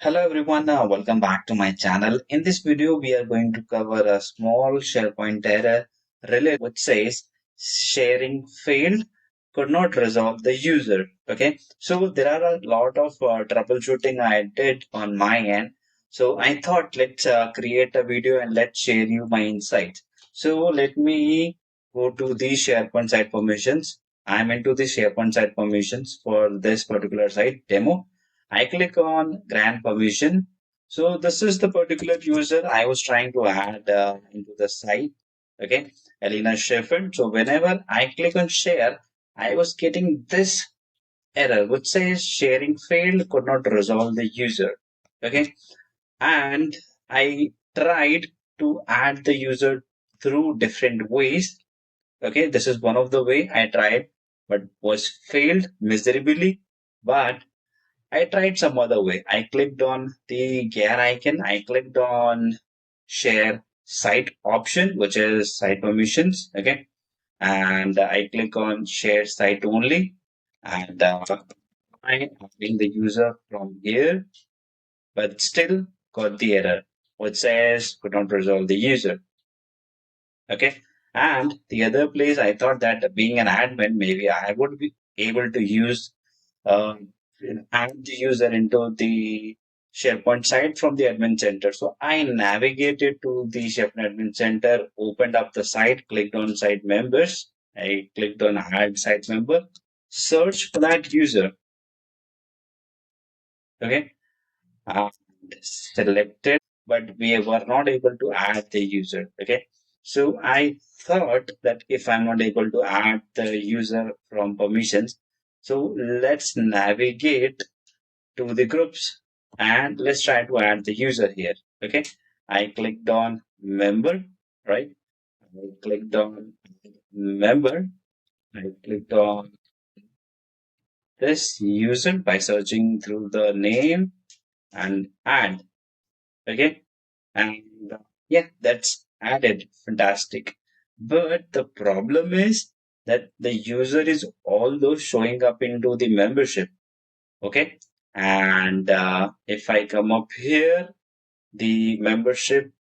Hello everyone, welcome back to my channel. In this video, we are going to cover a small SharePoint error related which says sharing failed, could not resolve the user. Okay, so there are a lot of troubleshooting I did on my end. So I thought let's create a video and let's share you my insights. So let me go to the SharePoint site permissions. I'm into the SharePoint site permissions for this particular site demo. I click on grant permission. So this is the particular user I was trying to add into the site. Okay, Elena Sheffield. So whenever I click on share, I was getting this error which says sharing failed, could not resolve the user. Okay, and I tried to add the user through different ways. Okay, this is one of the way I tried, but was failed miserably. But I tried some other way. I clicked on the gear icon. I clicked on share site option, which is site permissions. Okay. And I click on share site only. And I adding the user from here, but still got the error, which says could not resolve the user. Okay. And the other place I thought that being an admin, maybe I would be able to use um, add the user into the SharePoint site from the admin center. So I navigated to the SharePoint admin center, opened up the site, clicked on site members. I clicked on add site member, search for that user. Okay. And selected, but we were not able to add the user. Okay. So I thought that if I'm not able to add the user from permissions, so let's navigate to the groups and let's try to add the user here. Okay, I clicked on member, right? I clicked on member. I clicked on this user by searching through the name and add. Okay, and yeah, that's added. Fantastic. But the problem is that the user is although showing up into the membership. Okay, and if I come up here, the membership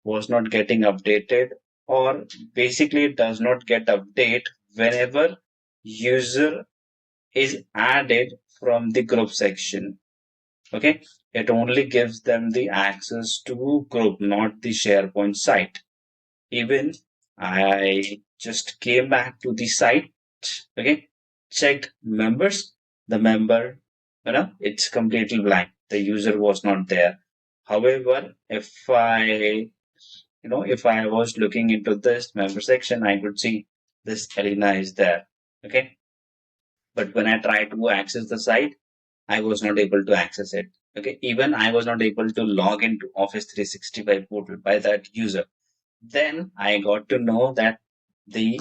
was not getting updated, or basically it does not get update whenever user is added from the group section. Okay, it only gives them the access to group, not the SharePoint site. Even I just came back to the site. Okay, checked members, the member, it's completely blank, the user was not there. However, if I was looking into this member section, I could see this Elena is there. Okay. But when I tried to access the site, I was not able to access it. Okay. Even I was not able to log into Office 365 portal by that user. Then I got to know that the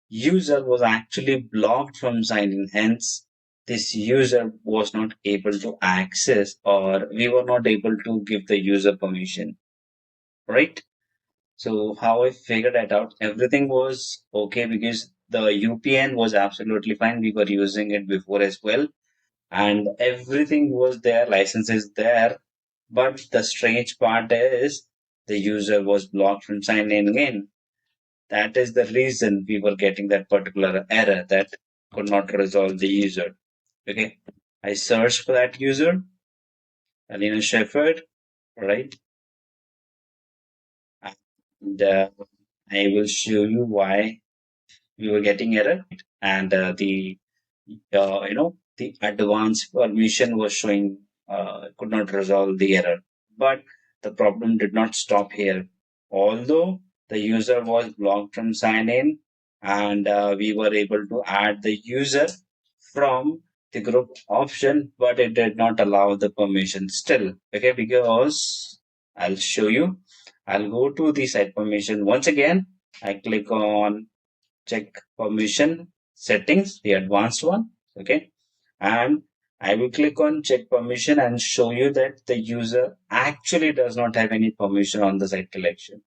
user was actually blocked from signing. Hence, this user was not able to access, or we were not able to give the user permission. Right. So how I figured that out, everything was okay because the UPN was absolutely fine. We were using it before as well, and everything was there, license is there. But the strange part is the user was blocked from signing in. That is the reason we were getting that particular error that could not resolve the user. Okay, I searched for that user, Alina Shepherd, right? And I will show you why we were getting error, and the advanced permission was showing could not resolve the error. But the problem did not stop here. Although the user was blocked from sign in, and we were able to add the user from the group option, but it did not allow the permission still. Okay, because I'll show you. I'll go to the site permission once again. I click on check permission settings, the advanced one. Okay, and I will click on check permission and show you that the user actually does not have any permission on the site collection.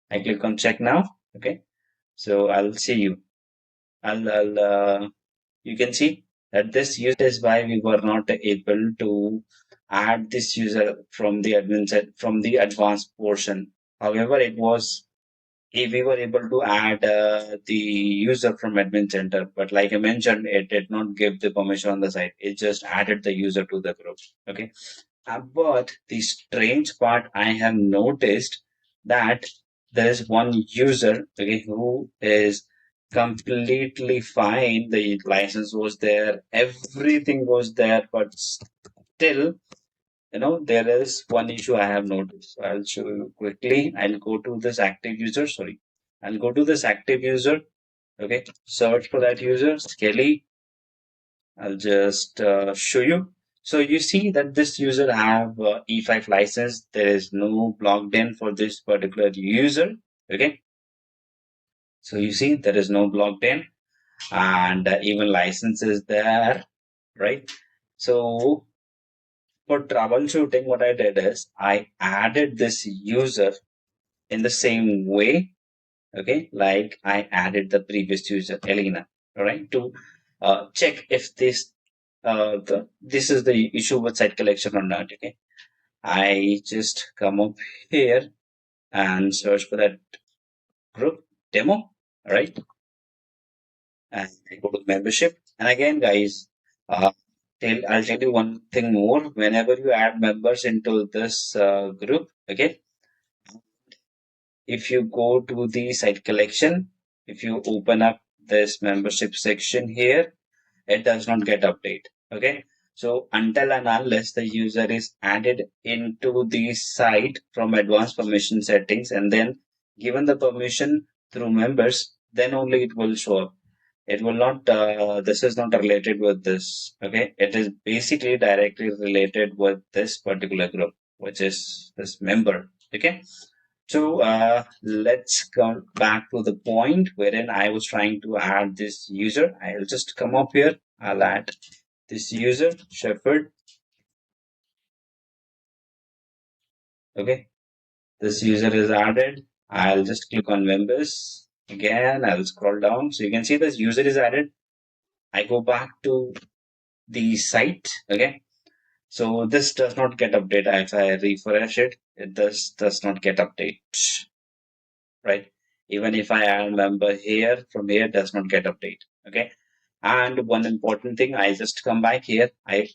I click on check now. Okay, so I'll see you. I'll you can see that this user is why we were not able to add this user from the admin set from the advanced portion. However, it was if we were able to add the user from admin center, but like I mentioned, it did not give the permission on the site. It just added the user to the group. Okay. But the strange part I have noticed that there is one user, okay, who is completely fine. The license was there, everything was there, but still, there is one issue I have noticed. So I'll show you quickly. I'll go to this active user. Sorry. I'll go to this active user. Okay. Search for that user, Skelly. I'll just show you. So you see that this user have E5 license. There is no blocked in for this particular user. Okay. So you see there is no blocked in and even license is there, right? So for troubleshooting, what I did is I added this user in the same way, okay, like I added the previous user, Elena, all right, to check if this is the issue with site collection or not, okay. I just come up here and search for that group demo, all right, and I go to membership. And again, guys, I'll tell you one thing more. Whenever you add members into this group, okay, if you go to the site collection, if you open up this membership section here, it does not get update. Okay. So until and unless the user is added into the site from advanced permission settings and then given the permission through members, then only it will show up. It will not, this is not related with this. Okay. It is basically directly related with this particular group, which is this member. Okay. So let's come back to the point wherein I was trying to add this user. I'll just come up here. I'll add this user, Shepherd. Okay, this user is added. I'll just click on members. Again, I'll scroll down. So you can see this user is added. I go back to the site. Okay, so this does not get updated. If I refresh it, it does not get updated. Right? Even if I add member here, from here does not get update. Okay. And one important thing, I just come back here. I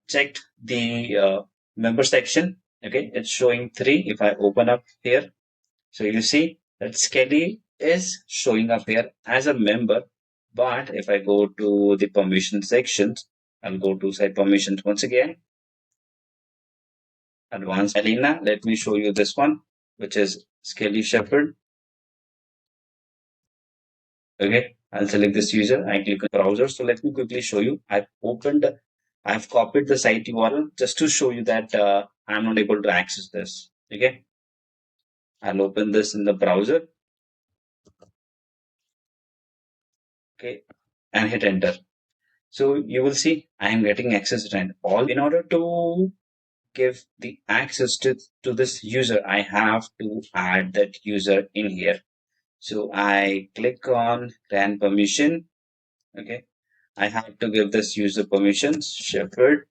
checked the member section. Okay. It's showing 3. If I open up here, so you see that Skelly is showing up here as a member. But if I go to the permission sections, I'll go to site permissions once again. Advanced Elena. Let me show you this one, which is Skelly Shepherd. Okay, I'll select this user. I click on browser. So let me quickly show you. I've copied the site URL just to show you that I'm not able to access this. Okay, I'll open this in the browser. Okay, and hit enter. So you will see I am getting access and all. In order to give the access to this user, I have to add that user in here. So I click on grant permission. Okay, I have to give this user permissions, Shepherd.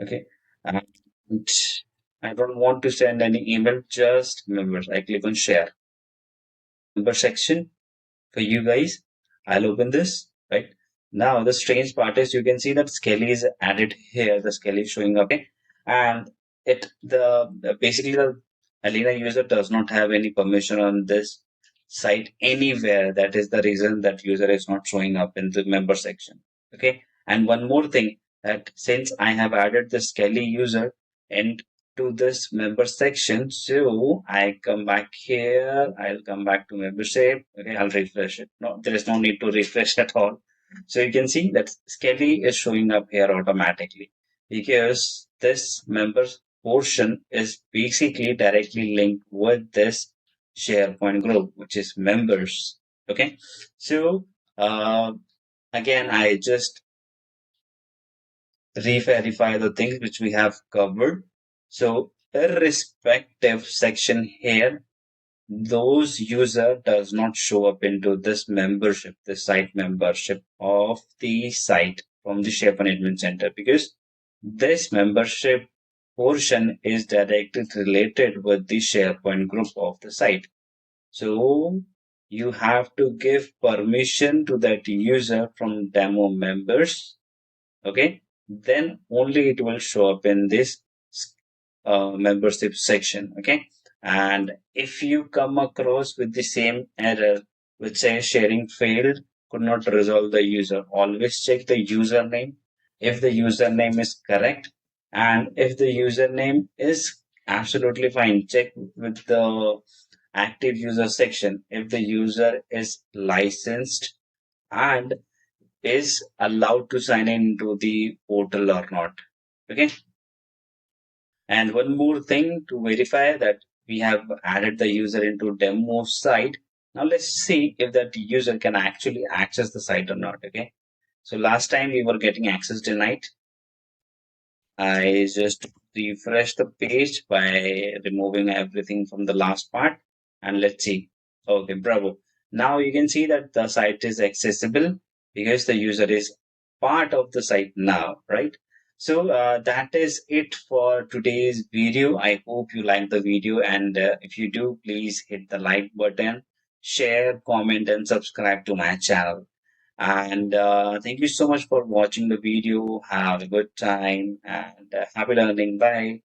Okay, and I don't want to send any email, just members. I click on share. Member section for you guys. I'll open this, right? Now, the strange part is you can see that Skelly is added here. The Skelly is showing up, okay? And basically the Alina user does not have any permission on this site anywhere. That is the reason that user is not showing up in the member section. Okay. And one more thing, that since I have added the Skelly user and to this member section, so I come back here, I'll come back to membership. Okay, I'll refresh it. No, there is no need to refresh at all. So you can see that Skelly is showing up here automatically because this members portion is basically directly linked with this SharePoint group, which is members. Okay, so again, I just re-verify the things which we have covered. So irrespective section here, those user does not show up into this membership, the site membership of the site from the SharePoint Admin Center, because this membership portion is directly related with the SharePoint group of the site. So you have to give permission to that user from demo members. Okay, then only it will show up in this membership section. Okay, and if you come across with the same error which says sharing failed, could not resolve the user, always check the username. If the username is correct, and if the username is absolutely fine, check with the active user section if the user is licensed and is allowed to sign into the portal or not. Okay, and one more thing to verify that we have added the user into demo site. Now let's see if that user can actually access the site or not. Okay, so last time we were getting access denied. I just refresh the page by removing everything from the last part, and let's see. Okay, bravo. Now you can see that the site is accessible because the user is part of the site now, right? So that is it for today's video. I hope you liked the video, and if you do, please hit the like button, share, comment, and subscribe to my channel. And thank you so much for watching the video. Have a good time and happy learning. Bye.